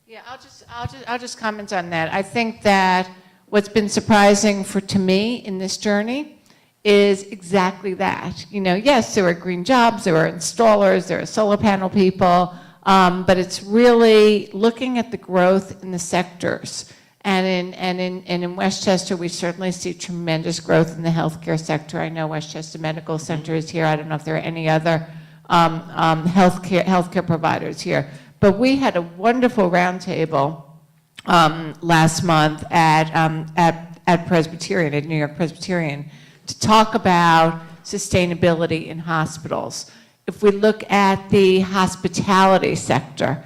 Yeah, I'll just comment on that. I think that what's been surprising to me in this journey is exactly that. You know, yes, there are green jobs, there are installers, there are solar panel people, but it's really looking at the growth in the sectors. And in Westchester, we certainly see tremendous growth in the healthcare sector. I know Westchester Medical Center is here. I don't know if there are any other healthcare providers here. But we had a wonderful roundtable last month at Presbyterian, at New York Presbyterian, to talk about sustainability in hospitals. If we look at the hospitality sector,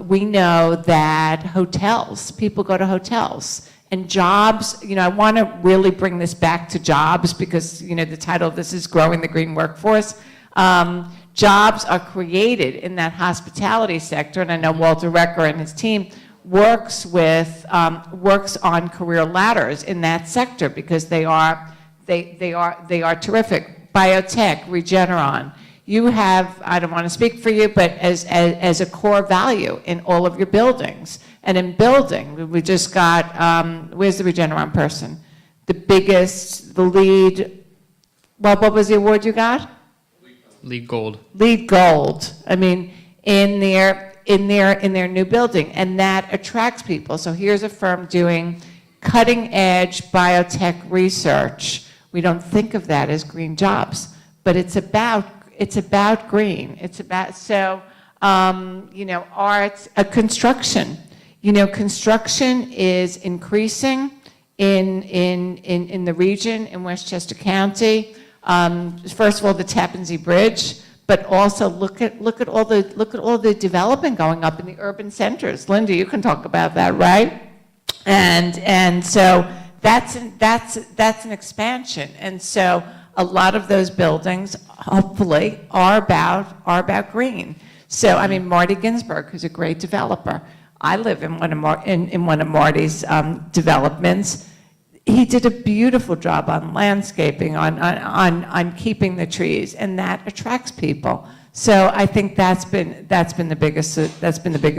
we know that hotels, people go to hotels, and jobs, you know, I want to really bring this back to jobs because, you know, the title of this is Growing the Green Workforce. Jobs are created in that hospitality sector, and I know Walter Recker and his team works on career ladders in that sector because they are terrific. Biotech, Regeneron. You have, I don't want to speak for you, but as a core value in all of your buildings. And in building, we just got, where's the Regeneron person? The lead, what was the award you got? Lead Gold. Lead Gold. I mean, in their new building, and that attracts people. So here's a firm doing cutting edge biotech research. We don't think of that as green jobs, but it's about green. It's about, so, you know, arts, construction. You know, construction is increasing in the region, in Westchester County. First of all, the Tappan Zee Bridge, but also look at all the development going up in the urban centers. Linda, you can talk about that, right? And so that's an expansion. And so a lot of those buildings, hopefully, are about green. So I mean, Marty Ginsburg, who's a great developer. I live in one of Marty's developments. He did a beautiful job on landscaping, on keeping the trees, and that attracts people. So I think that's been the biggest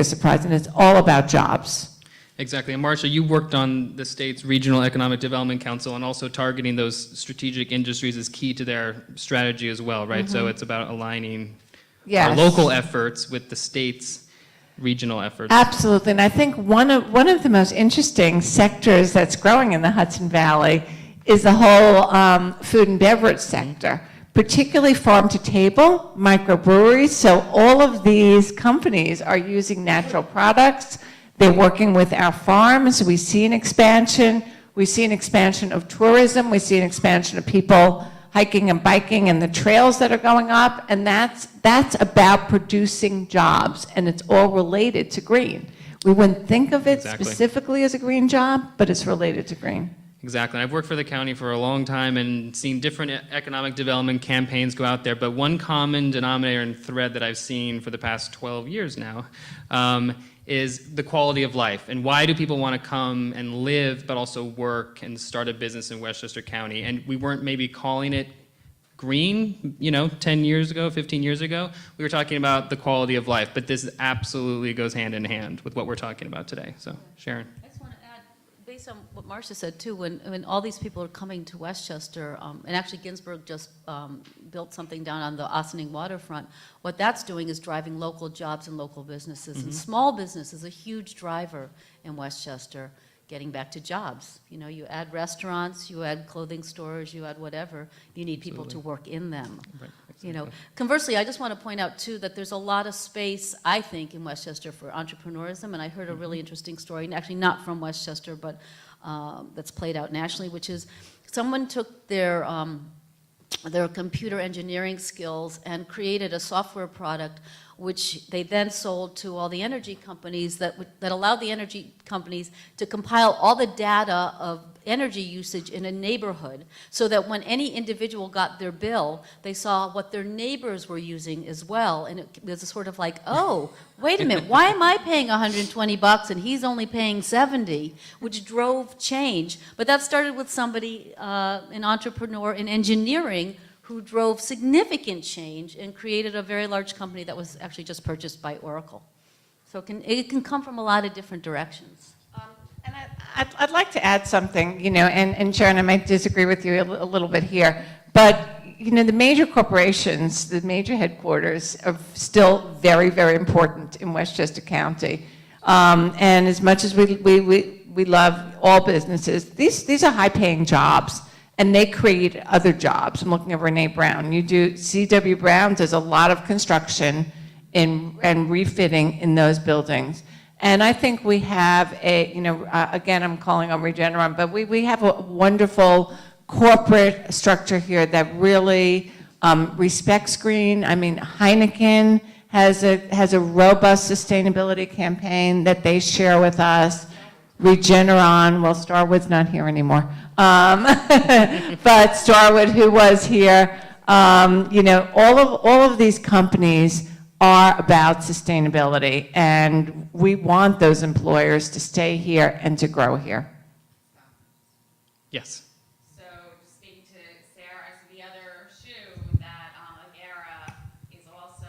surprise, and it's all about jobs. Exactly. And Marcia, you worked on the state's Regional Economic Development Council, and also targeting those strategic industries is key to their strategy as well, right? Mm-hmm. So it's about aligning our local efforts with the state's regional efforts. Absolutely, and I think one of the most interesting sectors that's growing in the Hudson Valley is the whole food and beverage sector, particularly farm to table, microbreweries. So all of these companies are using natural products. They're working with our farms. We see an expansion. We see an expansion of tourism. We see an expansion of people hiking and biking and the trails that are going up, and that's about producing jobs, and it's all related to green. We wouldn't think of it specifically as a green job, but it's related to green. Exactly. I've worked for the county for a long time and seen different economic development campaigns go out there, but one common denominator and thread that I've seen for the past 12 years now is the quality of life. And why do people want to come and live, but also work and start a business in Westchester County? And we weren't maybe calling it green, 10 years ago, 15 years ago. We were talking about the quality of life, but this absolutely goes hand in hand with what we're talking about today. So, Sharon. I just want to add, based on what Marcia said too, when all these people are coming to Westchester, and actually Ginsburg just built something down on the Ossining waterfront, what that's doing is driving local jobs and local businesses. Mm-hmm. And small business is a huge driver in Westchester, getting back to jobs. You add restaurants, you add clothing stores, you add whatever, you need people to work in them. Right. Exactly. Conversely, I just want to point out too that there's a lot of space, I think, in Westchester for entrepreneurism, and I heard a really interesting story, and actually not from Westchester, but that's played out nationally, which is someone took their computer engineering skills and created a software product which they then sold to all the energy companies that allowed the energy companies to compile all the data of energy usage in a neighborhood so that when any individual got their bill, they saw what their neighbors were using as well. And it was sort of like, oh, wait a minute, why am I paying $120 and he's only paying $70, which drove change. But that started with somebody, an entrepreneur in engineering, who drove significant change and created a very large company that was actually just purchased by Oracle. So it can come from a lot of different directions. And I'd like to add something, and Sharon, I might disagree with you a little bit here, but, the major corporations, the major headquarters are still very, very important in Westchester County. And as much as we love all businesses, these are high-paying jobs, and they create other jobs. I'm looking at Renee Brown. C.W. Brown does a lot of construction and refitting in those buildings. And I think we have again, I'm calling on Regeneron, but we have a wonderful corporate structure here that really respects green. I mean, Heineken has a robust sustainability campaign that they share with us. Regeneron, well, Starwood's not here anymore, but Starwood, who was here, all of these companies are about sustainability, and we want those employers to stay here and to grow here. Yes. So, speaking to Sarah, I see the other shoe that Agera is also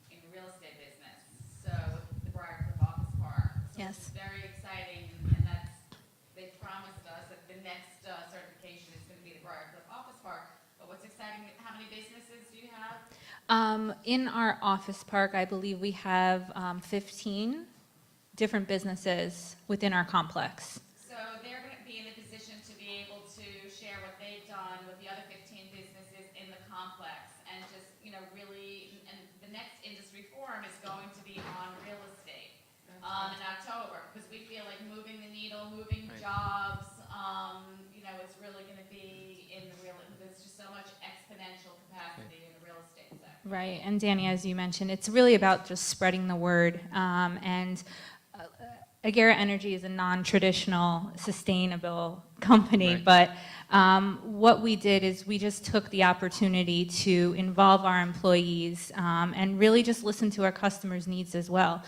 in the real estate business. So, the Briarcliff Office Park. So Yes. It's very exciting, and they promised us that the next certification is going to be the Briarcliff Office Park. But what's exciting? How many businesses do you have? In our office park, I believe we have 15 different businesses within our complex. So they're going to be in a position to be able to share what they've done with the other 15 businesses in the complex, and just, really, and the next industry forum is going to be on real estate in October, because we feel like moving the needle, moving Right. jobs, it's really going to be in the real, there's just so much exponential capacity in the real estate sector. Right, and Danny, as you mentioned, it's really about just spreading the word. Agera Energy is a non-traditional, sustainable company, Right. but what we did is we just took the opportunity to involve our employees and really just listen to our customers' needs as well.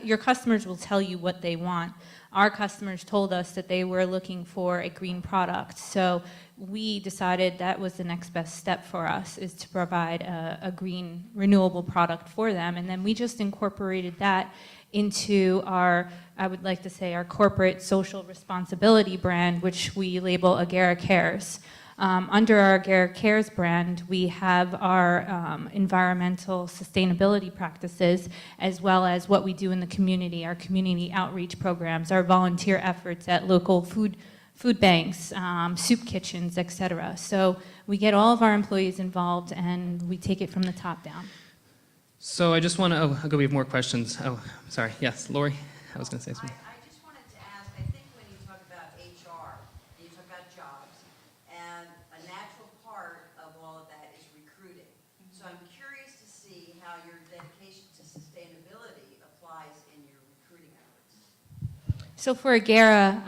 Your customers will tell you what they want. Our customers told us that they were looking for a green product, so we decided that was the next best step for us, is to provide a green, renewable product for them, and then we just incorporated that into our, I would like to say, our corporate social responsibility brand, which we label Agera Cares. Under our Agera Cares brand, we have our environmental sustainability practices, as well as what we do in the community, our community outreach programs, our volunteer efforts at local food banks, soup kitchens, etc. So we get all of our employees involved, and we take it from the top down. So I just want to, we have more questions. Oh, sorry. Yes, Lori, I was going to say something. I just wanted to ask, I think when you talk about HR, and you talk about jobs, and a natural part of all of that is recruiting. So I'm curious to see how your dedication to sustainability applies in your recruiting efforts. So for Agera,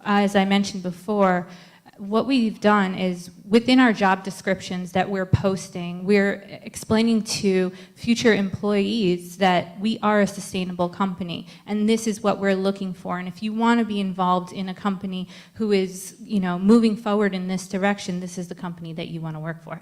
as I mentioned before, what we've done is within our job descriptions that we're posting, we're explaining to future employees that we are a sustainable company, and this is what we're looking for. And if you want to be involved in a company who is, moving forward in this direction, this is the company that you want to work for.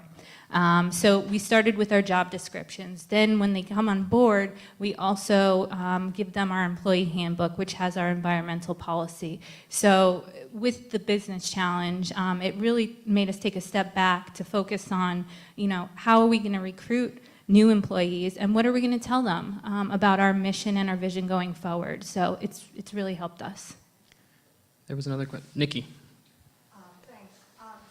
So we started with our job descriptions. Then when they come on board, we also give them our employee handbook, which has our environmental policy. So with the business challenge, it really made us take a step back to focus on, how are we going to recruit new employees, and what are we going to tell them about our mission and our vision going forward. So it's really helped us. There was another question. Nikki. Thanks.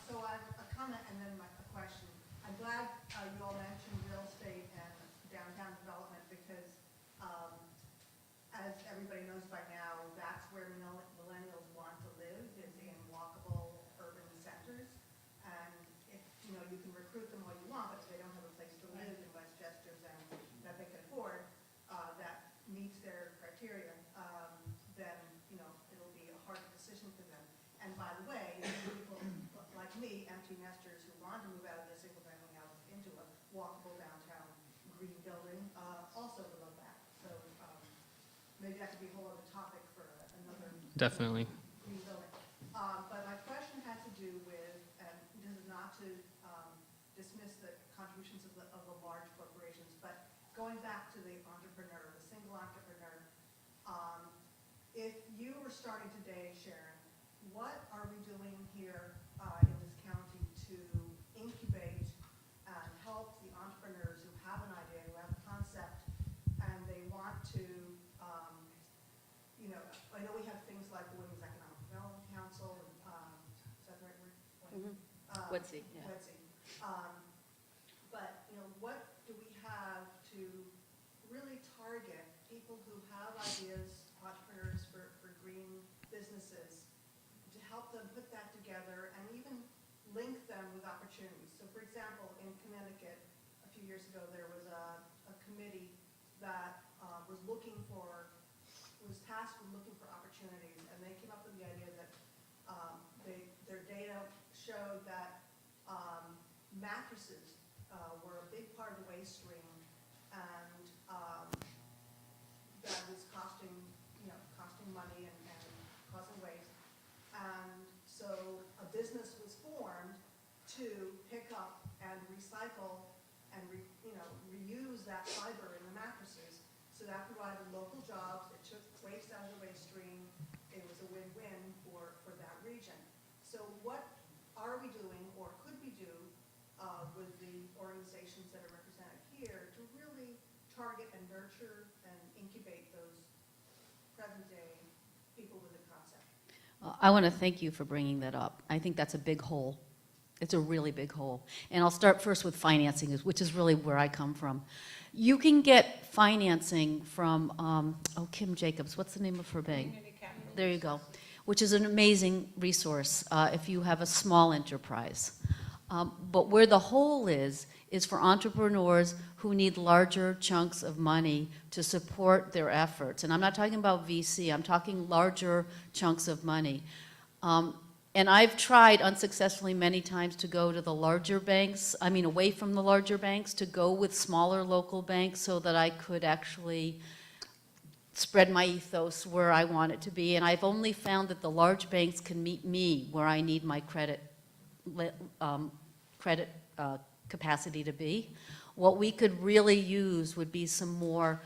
So I have a comment and then a question. I'm glad you all mentioned real estate and downtown development because, as everybody knows by now, that's where millennials want to live, is in walkable urban centers. And if, you can recruit them all you want, but if they don't have a place to live in Westchester that they can afford, that meets their criteria, then, it'll be a hard decision for them. And by the way, people like me, empty nesters who want to move out of their single-family house into a walkable downtown green building, also love that. So maybe that could be a whole other topic for another Definitely. green building. But my question has to do with, and this is not to dismiss the contributions of the large corporations, but going back to the entrepreneur, the single entrepreneur, if you were starting today, Sharon, what are we doing here in this county to incubate and help the entrepreneurs who have an idea, who have a concept, and they want to, I know we have things like the Women's Economic Development Council, is that the right word? WGBC, yeah. WGBC. But, what do we have to really target people who have ideas, entrepreneurs for green businesses, to help them put that together and even link them with opportunities? So for example, in Connecticut, a few years ago, there was a committee that was tasked with looking for opportunities, and they came up with the idea that their data showed that mattresses were a big part of the waste stream, and that was costing money and causing waste. And so a business was formed to pick up and recycle and reuse that fiber in the mattresses. So that provided local jobs. It took waste out of the waste stream. It was a win-win for that region. So what are we doing, or could we do, with the organizations that are represented here to really target and nurture and incubate those present-day people with a concept? I want to thank you for bringing that up. I think that's a big hole. It's a really big hole. And I'll start first with financing, which is really where I come from. You can get financing from, Kim Jacobs, what's the name of her bank? There you go, which is an amazing resource if you have a small enterprise. But where the hole is for entrepreneurs who need larger chunks of money to support their efforts. And I'm not talking about VC, I'm talking larger chunks of money. And I've tried unsuccessfully many times to go to the larger banks, away from the larger banks, to go with smaller local banks so that I could actually spread my ethos where I want it to be. And I've only found that the large banks can meet me where I need my credit capacity to be. What we could really use would be some more,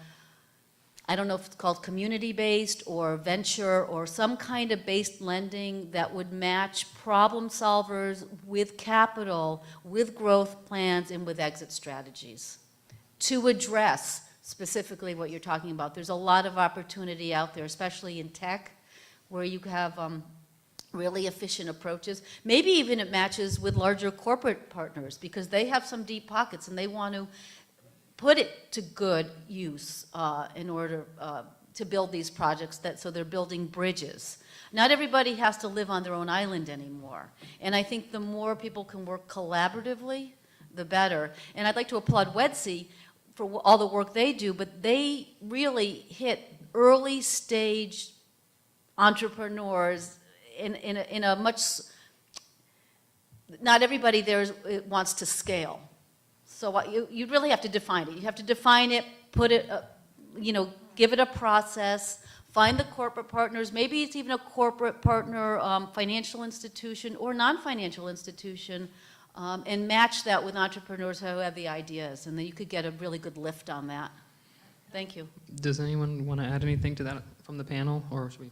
I don't know if it's called community-based or venture or some kind of based lending that would match problem solvers with capital, with growth plans, and with exit strategies to address specifically what you're talking about. There's a lot of opportunity out there, especially in tech, where you have really efficient approaches. Maybe even it matches with larger corporate partners because they have some deep pockets and they want to put it to good use in order to build these projects, so they're building bridges. Not everybody has to live on their own island anymore. And I think the more people can work collaboratively, the better. And I'd like to applaud WGBC for all the work they do, but they really hit early stage entrepreneurs in a much, not everybody there wants to scale. So you really have to define it. You have to define it, put it, give it a process, find the corporate partners. Maybe it's even a corporate partner, financial institution or non-financial institution, and match that with entrepreneurs who have the ideas. And then you could get a really good lift on that. Thank you. Does anyone want to add anything to that from the panel, or should we?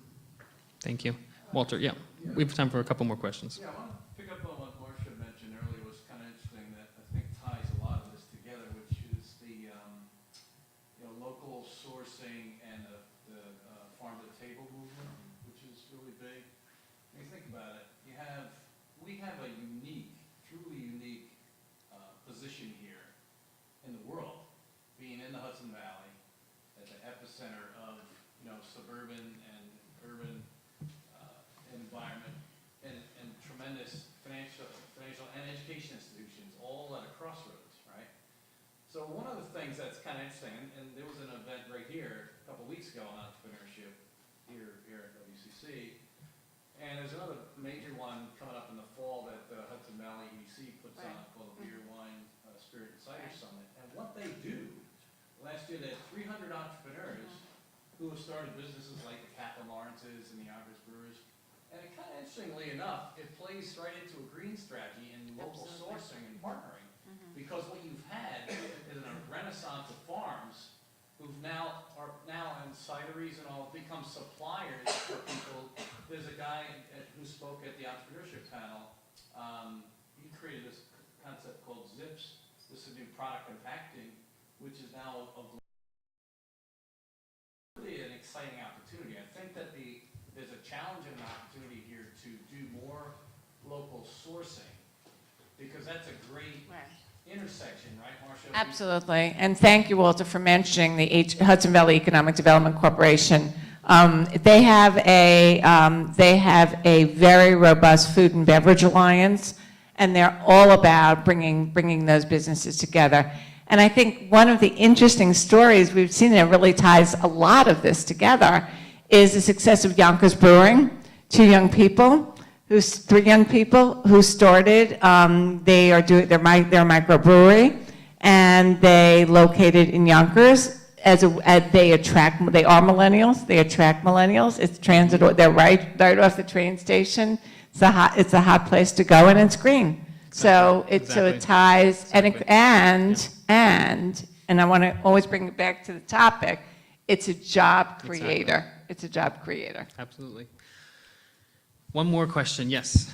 Thank you. Walter, yeah. We have time for a couple more questions. Yeah, I want to pick up on what Marcia mentioned earlier. Was kind of interesting that I think ties a lot of this together, which is the local sourcing and the farm to table movement, which is really big. When you think about it, we have a truly unique position here in the world, being in the Hudson Valley at the epicenter of suburban and urban environment and tremendous financial and education institutions all at a crossroads, right? So one of the things that's kind of interesting, and there was an event right here a couple weeks ago on entrepreneurship here at WCC, and there's another major one coming up in the fall that the Hudson Valley EDC puts on called the Beer, Wine, Spirit, and Cider Summit. And what they do, last year they had 300 entrepreneurs who have started businesses like the Kaplan Lawrences and the Yonkers Brewers. And it kind of interestingly enough, it plays right into a green strategy in local sourcing and partnering. Because what you've had is a renaissance of farms now and cideries and all become suppliers for people. There's a guy who spoke at the entrepreneurship panel. He created this concept called ZIPS. This is new product and packaging, which is now really an exciting opportunity. I think that there's a challenge and an opportunity here to do more local sourcing, because that's a great intersection, right, Marcia? Absolutely, and thank you, Walter, for mentioning the Hudson Valley Economic Development Corporation. They have a very robust food and beverage alliance, and they're all about bringing those businesses together. And I think one of the interesting stories we've seen that really ties a lot of this together is the success of Yonkers Brewing. Three young people who started. They're a microbrewery, and they located in Yonkers. They are millennials. They attract millennials. It's transit. They're right off the train station. It's a hot place to go, and it's green. So it ties, and I want to always bring it back to the topic. It's a job creator. Exactly. It's a job creator. Absolutely. One more question, yes.